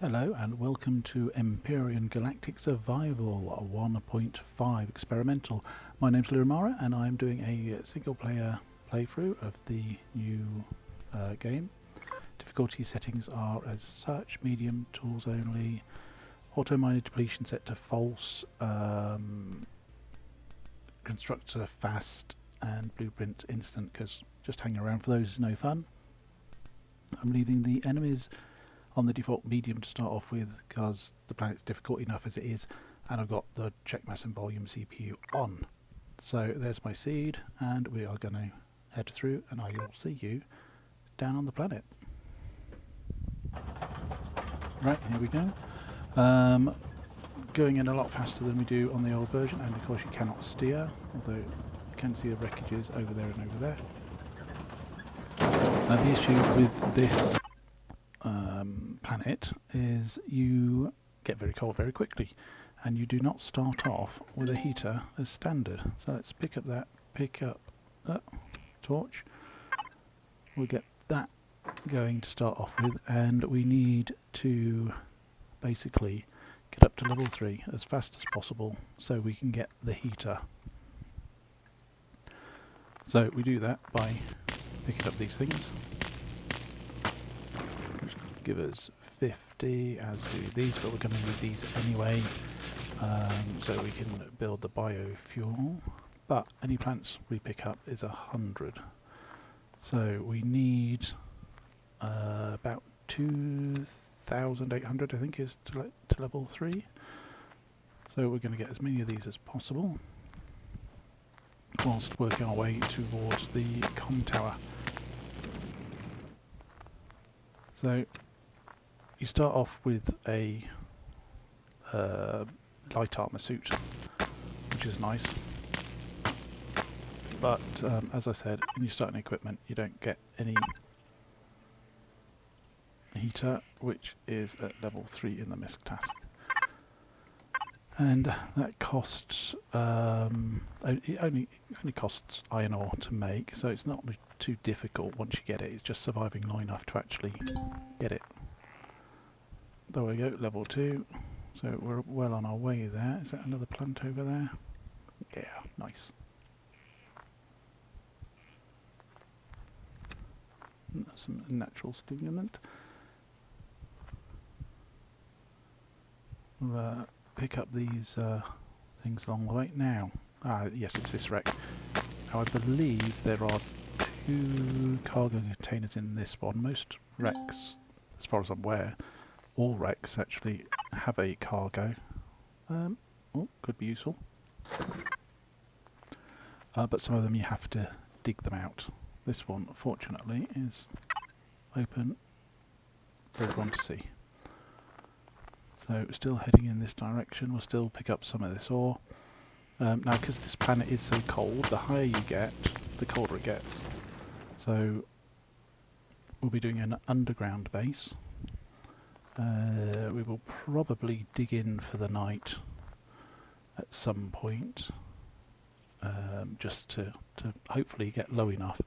Hello and welcome to Empyrion Galactic Survival 1.5 Experimental. My name's Luramara and I'm doing a single player playthrough of the new game. Difficulty settings are as such: medium, tools only, auto-miner depletion set to false, constructor fast and blueprint instant, because just hanging around for those is no fun. I'm leaving the enemies on the default medium to start off with because the planet's difficult enough as it is, and I've got the check mass and volume CPU on. So there's my seed and we are going to head through and I will see you down on the planet. Right, here we go. Going in a lot faster than we do on the old version, and of course you cannot steer, although you can see the wreckages over there and over there. Now the issue with this planet is you get very cold very quickly, and you do not start off with a heater as standard. So let's pick up torch. We'll get that going to start off with, and we need to basically get up to level 3 as fast as possible so we can get the heater. So we do that by picking up these things, which give us 50, as do these, but we're going to need these anyway, so we can build the biofuel. But any plants we pick up is 100, so we need about 2,800, I think, is to level 3. So we're going to get as many of these as possible whilst working our way towards the comm tower. So you start off with a light armor suit, which is nice, but as I said, when you start an equipment you don't get any heater, which is at level 3 in the misc task, and that costs it only costs iron ore to make, so it's not too difficult once you get it. It's just surviving long enough to actually get it. There we go, level 2. So we're well on our way there. Is that another plant over there? Yeah, nice. Some natural stimulant. We'll pick up these things along the way. Now, yes, it's this wreck. Now I believe there are 2 cargo containers in this one. Most wrecks, as far as I'm aware, all wrecks actually have a cargo. Could be useful. But some of them you have to dig them out. This one, fortunately, is open for everyone to see. So still heading in this direction. We'll still pick up some of this ore. Now, because this planet is so cold, the higher you get, the colder it gets. So we'll be doing an underground base. We will probably dig in for the night at some point, just to hopefully get low enough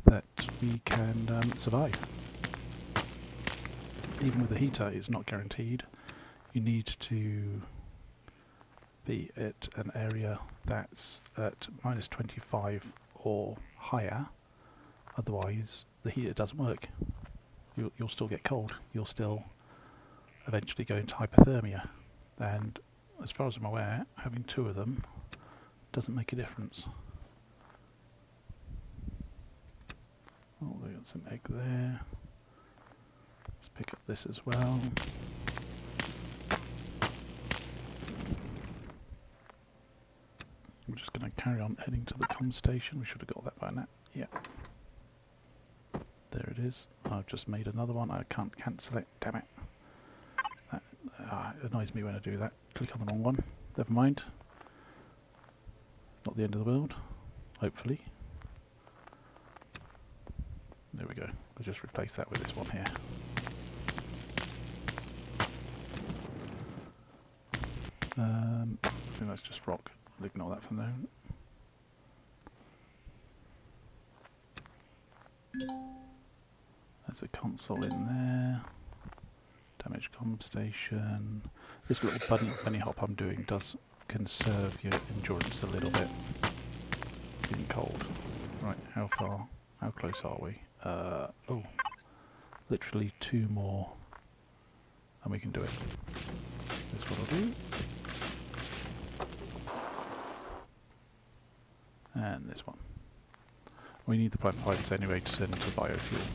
that we can survive. Even with a heater, it's not guaranteed. You need to be at an area that's at -25 or higher, otherwise the heater doesn't work. You'll still get cold. You'll still eventually go into hypothermia, and as far as I'm aware, having 2 of them doesn't make a difference. Oh, we got some egg there. Let's pick up this as well. We're just going to carry on heading to the comm station. We should have got that by now. Yeah. There it is. I've just made another one. I can't cancel it. Damn it. That annoys me when I do that. Click on the wrong one. Never mind. Not the end of the world. Hopefully. There we go. We'll just replace that with this one here. I think that's just rock. I'll ignore that for now. There's a console in there. Damaged comm station. This little bunny hop I'm doing does conserve your endurance a little bit. Being cold. Right, how close are we? Oh, literally 2 more, and we can do it. This is what I'll do. And this one. We need the plant fibers anyway to turn into biofuel.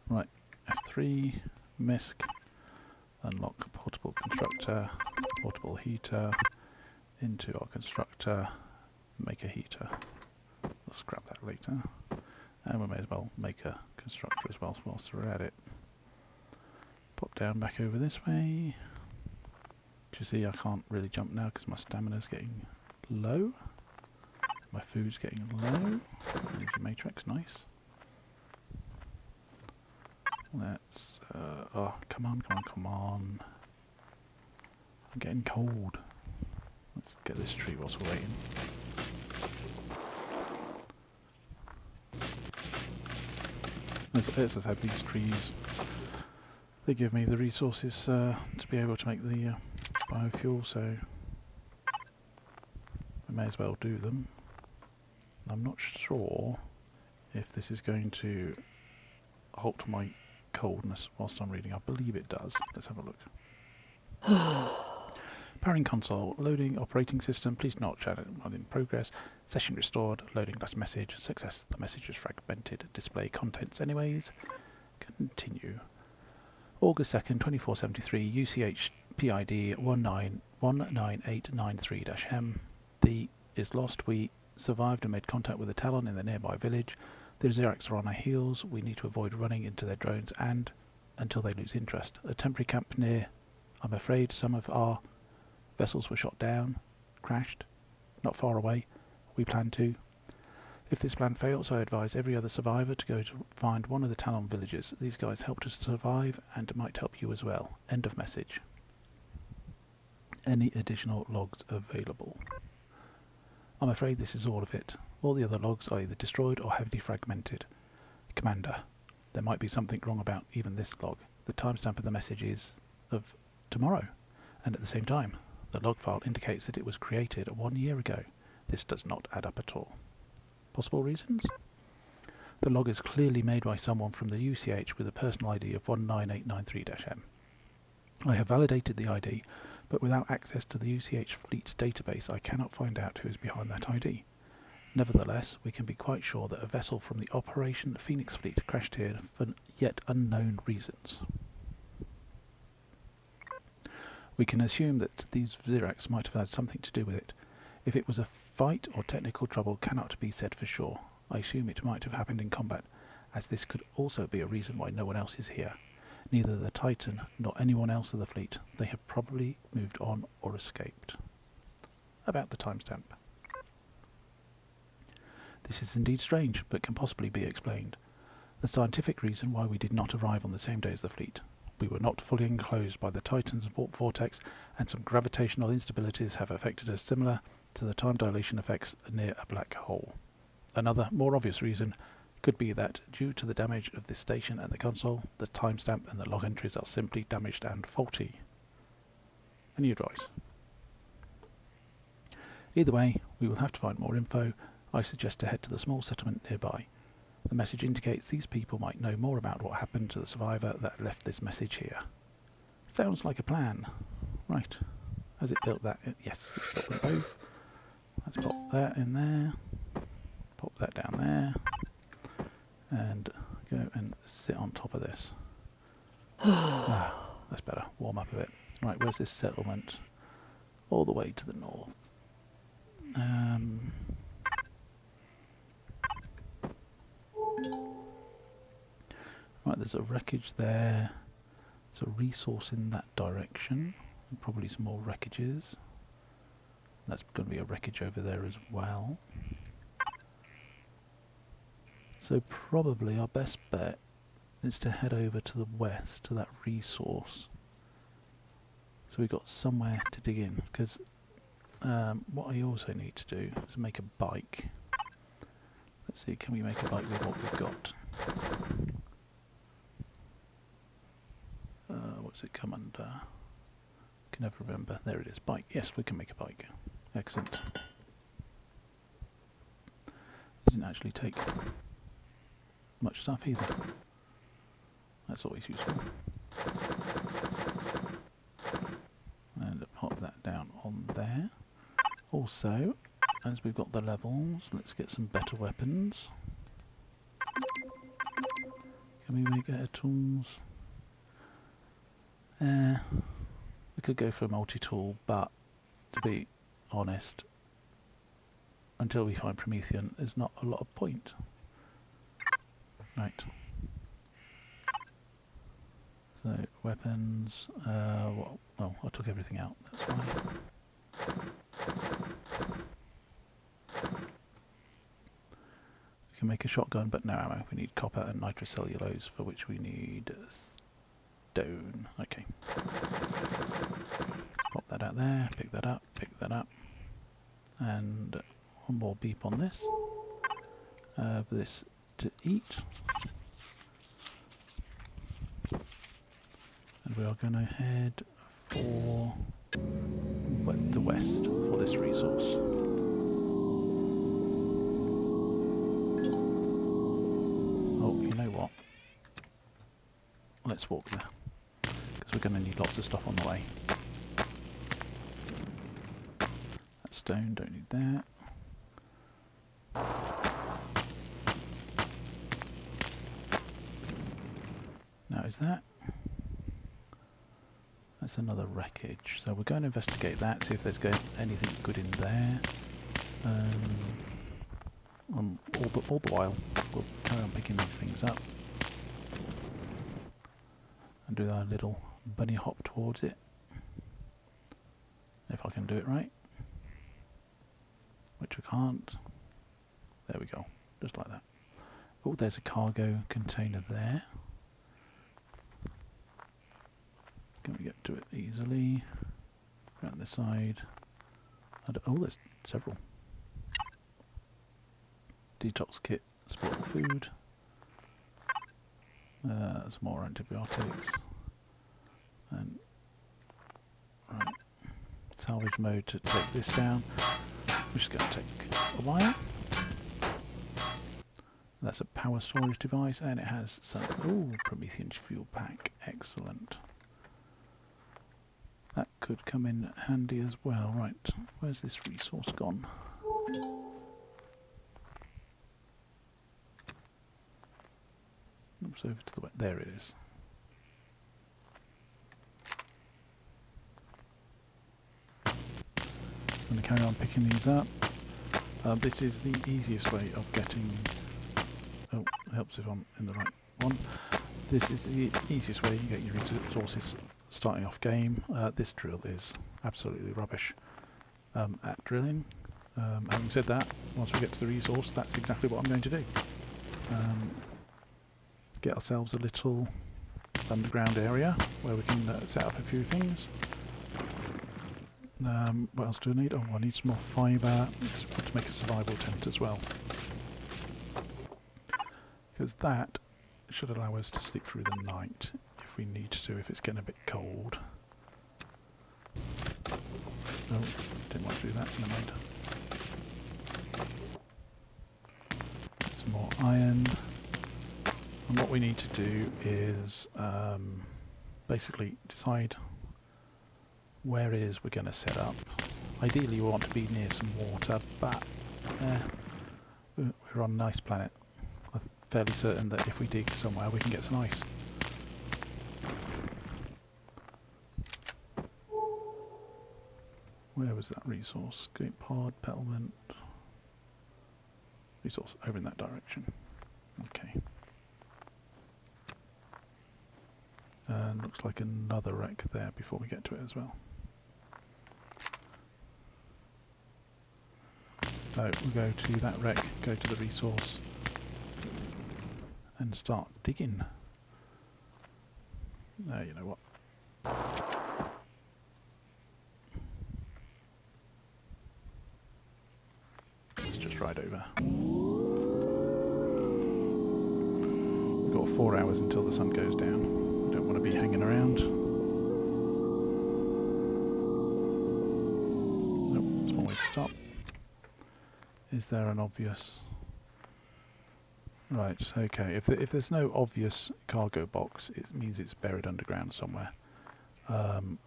Right, F3, MISC, unlock portable constructor, portable heater, into our constructor, make a heater. We'll scrap that later. And we may as well make a constructor as well whilst we're at it. Pop down back over this way. Do you see I can't really jump now because my stamina's getting low. My food's getting low. Energy matrix, nice. Let's, oh, come on. I'm getting cold. Let's get this tree whilst we're waiting. As I said, these trees, they give me the resources to be able to make the biofuel, so I may as well do them. I'm not sure if this is going to halt my coldness whilst I'm reading. I believe it does. Let's have a look. Powering console, loading operating system, please not chat on in progress, session restored, loading last message, success, the message is fragmented, display contents anyways, continue. August 2nd, 2473, UCH PID 19893-M. The is lost. We survived and made contact with a Talon in the nearby village. The Xerax are on our heels. We need to avoid running into their drones and until they lose interest. A temporary camp near. I'm afraid some of our vessels were shot down, crashed, not far away. We plan to. If this plan fails, I advise every other survivor to go to find one of the Talon villages. These guys helped us survive and might help you as well. End of message. Any additional logs available? I'm afraid this is all of it. All the other logs are either destroyed or heavily fragmented. Commander, there might be something wrong about even this log. The timestamp of the message is of tomorrow, and at the same time, the log file indicates that it was created 1 year ago. This does not add up at all. Possible reasons? The log is clearly made by someone from the UCH with a personal ID of 19893-M. I have validated the ID, but without access to the UCH fleet database I cannot find out who is behind that ID. Nevertheless, we can be quite sure that a vessel from the Operation Phoenix fleet crashed here for yet unknown reasons. We can assume that these Xerax might have had something to do with it. If it was a fight or technical trouble cannot be said for sure. I assume it might have happened in combat, as this could also be a reason why no one else is here. Neither the Titan nor anyone else of the fleet. They have probably moved on or escaped. About the timestamp. This is indeed strange, but can possibly be explained. The scientific reason why we did not arrive on the same day as the fleet. We were not fully enclosed by the Titan's warp vortex, and some gravitational instabilities have affected us similar to the time dilation effects near a black hole. Another, more obvious reason could be that, due to the damage of this station and the console, the timestamp and the log entries are simply damaged and faulty. Any advice? Either way, we will have to find more info. I suggest to head to the small settlement nearby. The message indicates these people might know more about what happened to the survivor that left this message here. Sounds like a plan. Right. Has it built that? Yes, it's built them both. Let's pop that in there. Pop that down there. And go and sit on top of this. That's better. Warm up a bit. Right, where's this settlement? All the way to the north. Right, there's a wreckage there. There's a resource in that direction. And probably some more wreckages. That's going to be a wreckage over there as well. So probably our best bet is to head over to the west to that resource. So we've got somewhere to dig in. Because what I also need to do is make a bike. Let's see, can we make a bike with what we've got? What does it come under? Can never remember. There it is. Bike. Yes, we can make a bike. Excellent. Didn't actually take much stuff either. That's always useful. And pop that down on there. Also, as we've got the levels, let's get some better weapons. Can we make better tools? We could go for a multi-tool, but to be honest, until we find Promethean, there's not a lot of point. Right. So, weapons, well, I took everything out, that's why. We can make a shotgun, but no ammo. We need copper and nitrocellulose, for which we need stone. Okay. Pop that out there, pick that up, and one more beep on this. For this to eat. And we are going to head for the west for this resource. Oh, you know what? Let's walk there, because we're going to need lots of stuff on the way. That stone, don't need that. Now is that? That's another wreckage. So we're going to investigate that, see if there's anything good in there. All the while, we'll carry on picking these things up. And do our little bunny hop towards it. If I can do it right. Which I can't. There we go. Just like that. Oh, there's a cargo container there. Can we get to it easily? Around this side. Oh, there's several. Detox kit, spoiled food. Some more antibiotics. And right, salvage mode to take this down, which is going to take a while. That's a power storage device, and it has some Promethean fuel pack. Excellent. That could come in handy as well. Right, where's this resource gone? Oops, over to the west. There it is. I'm going to carry on picking these up. This is the easiest way of getting... Oh, it helps if I'm in the right one. This is the easiest way you get your resources starting off game. This drill is absolutely rubbish at drilling. Having said that, once we get to the resource, that's exactly what I'm going to do. Get ourselves a little underground area where we can set up a few things. What else do I need? Oh, I need some more fibre to make a survival tent as well. Because that should allow us to sleep through the night if we need to, if it's getting a bit cold. Oh, didn't want to do that, never mind. Some more iron. And what we need to do is basically decide where it is we're going to set up. Ideally we want to be near some water, but we're on a nice planet. I'm fairly certain that if we dig somewhere we can get some ice. Where was that resource? Great pod, petalment. Resource over in that direction. Okay. And looks like another wreck there before we get to it as well. So we'll go to that wreck, go to the resource, and start digging. You know what? Let's just ride over. We've got 4 hours until the sun goes down. We don't want to be hanging around. way to stop. Is there an obvious... Right, okay. If there's no obvious cargo box, it means it's buried underground somewhere.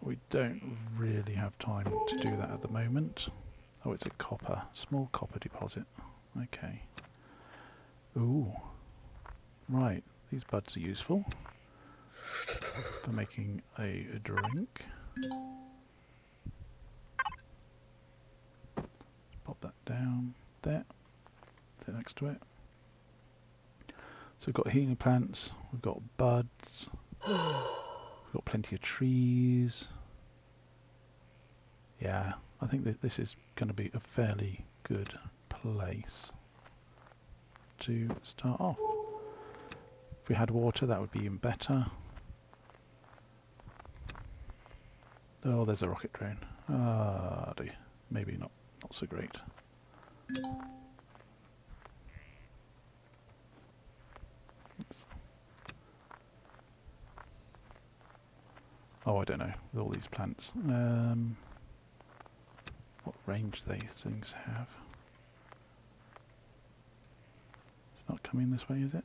We don't really have time to do that at the moment. Oh, it's a small copper deposit. Okay. Ooh. Right, these buds are useful for making a drink. Pop that down there. Sit next to it. So we've got healing plants, we've got buds, we've got plenty of trees. Yeah, I think that this is going to be a fairly good place to start off. If we had water, that would be even better. Oh, there's a rocket drone. Ah, dear. Maybe not so great. Oh, I don't know, with all these plants. What range do these things have? It's not coming this way, is it?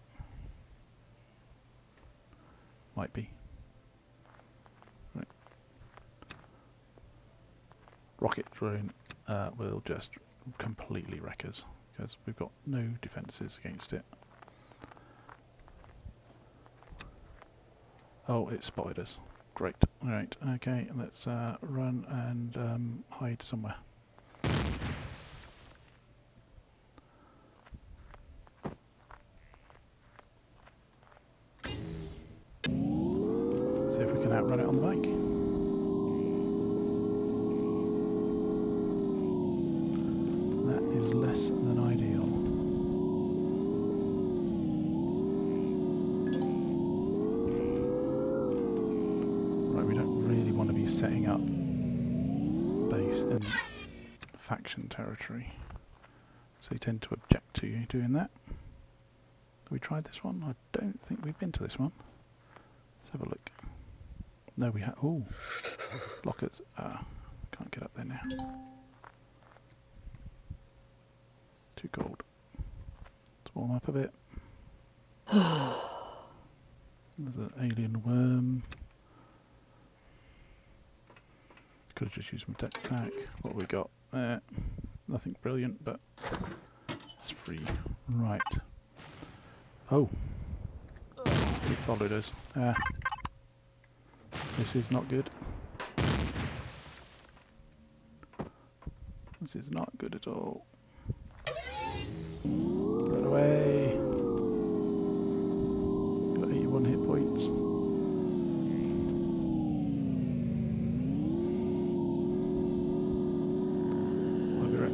Might be. Right. Rocket drone will just completely wreck us, because we've got no defences against it. Oh, it spotted us. Great. Alright, okay, let's run and hide somewhere. See if we can outrun it on the bike. That is less than ideal. Setting up base in faction territory, so you tend to object to you doing that. Have we tried this one? I don't think we've been to this one. Let's have a look. No, we have. Oh, blockers. Can't get up there now. Too cold. Let's warm up a bit. There's an alien worm. Could have just used my tech pack. What have we got there? Nothing brilliant, but it's free. Right. Oh. He followed us. This is not good. This is not good at all. Run away. Got 81 hit points.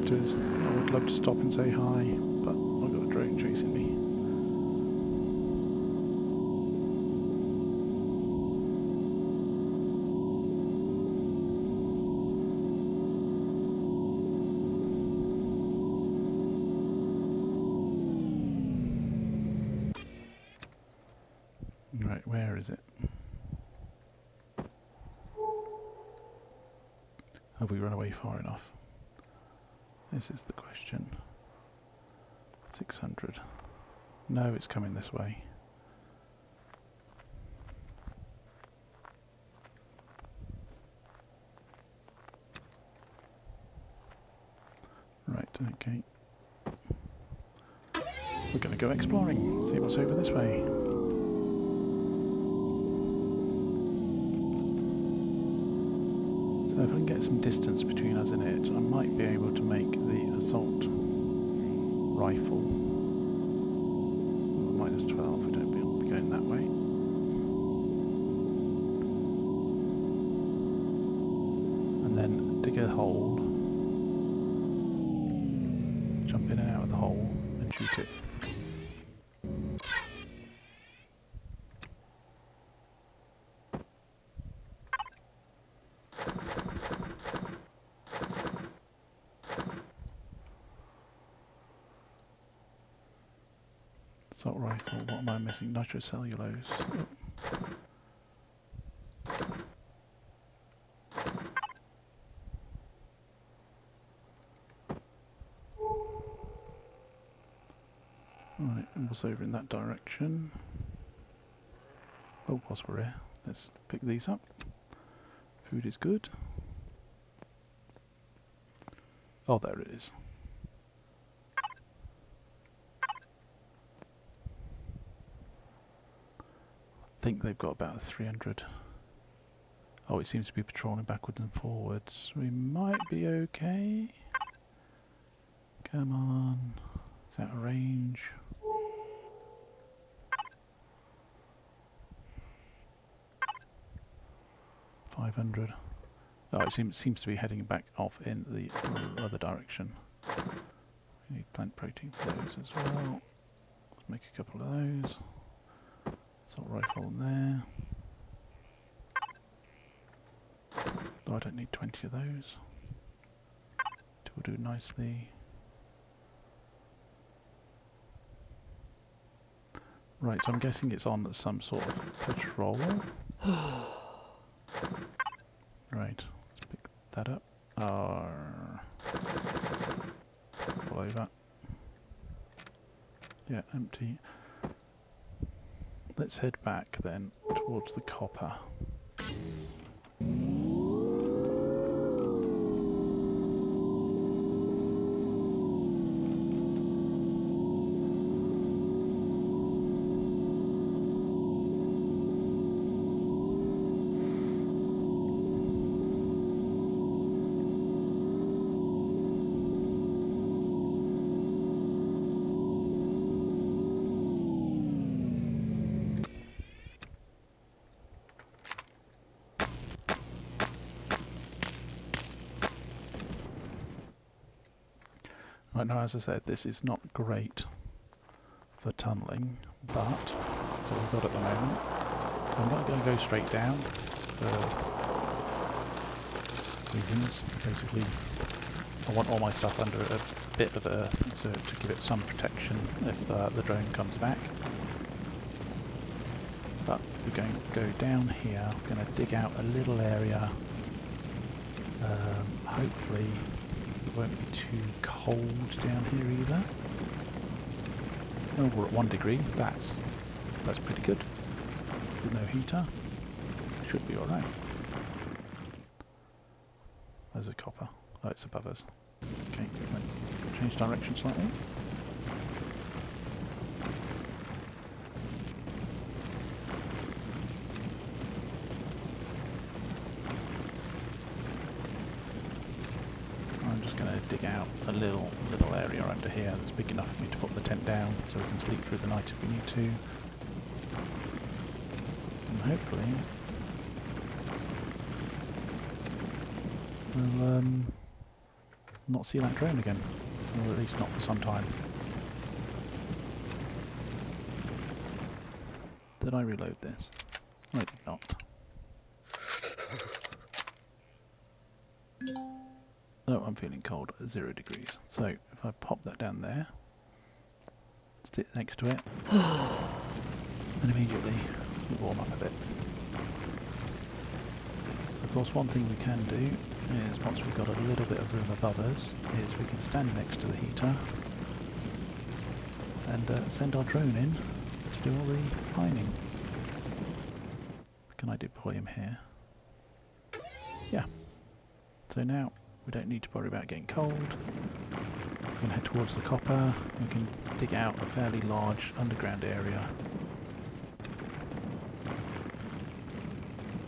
I would love to stop and say hi, but I've got a drone chasing me. Right, where is it? Have we run away far enough? This is the question. 600. No, it's coming this way. Right, okay. We're going to go exploring, see what's over this way. So if I can get some distance between us and it, I might be able to make the assault rifle. Minus 12, we don't be going that way. And then dig a hole, jump in and out of the hole and shoot it. Assault rifle, what am I missing? Nitrocellulose. Oh. What's over in that direction? Oh, whilst we're here, let's pick these up. Food is good. Oh, there it is. I think they've got about 300. Oh, it seems to be patrolling backwards and forwards. We might be okay. Come on. Is that a range? $500. Oh, it seems to be heading back off in the other direction. We need plant protein for those as well. Let's make a couple of those. Assault rifle in there. Oh, I don't need 20 of those. It will do nicely. Right, so I'm guessing it's on some sort of patrol. Right, let's pick that up. All over. Yeah, empty. Let's head back then towards the copper. Right now, as I said, this is not great for tunnelling, but that's what we've got at the moment. So I'm not going to go straight down for reasons. Basically, I want all my stuff under a bit of earth to give it some protection if the drone comes back. But we're going to go down here, we're going to dig out a little area, hopefully it won't be too cold down here either. Oh, we're at 1 degree, that's pretty good. With no heater, should be alright. There's a copper, oh it's above us. Okay, let's change direction slightly. Dig out a little area under here that's big enough for me to put the tent down so we can sleep through the night if we need to. And hopefully we'll not see that drone again, or at least not for some time. Did I reload this? I did not. Oh, I'm feeling cold at 0 degrees. So if I pop that down there, stick next to it, and immediately we warm up a bit. So of course one thing we can do is, once we've got a little bit of room above us, is we can stand next to the heater and send our drone in to do all the mining. Can I deploy him here? Yeah. So now we don't need to worry about getting cold. We can head towards the copper. We can dig out a fairly large underground area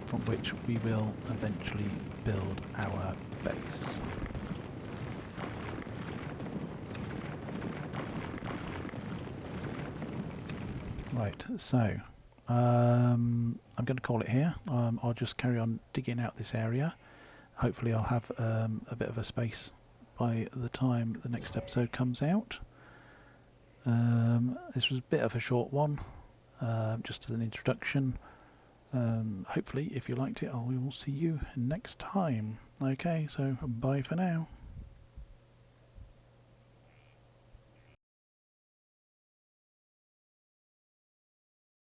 from which we will eventually build our base. Right, so I'm going to call it here. I'll just carry on digging out this area. Hopefully I'll have a bit of a space by the time the next episode comes out. This was a bit of a short one, just as an introduction. Hopefully if you liked it, I will see you next time. Okay, so bye for now.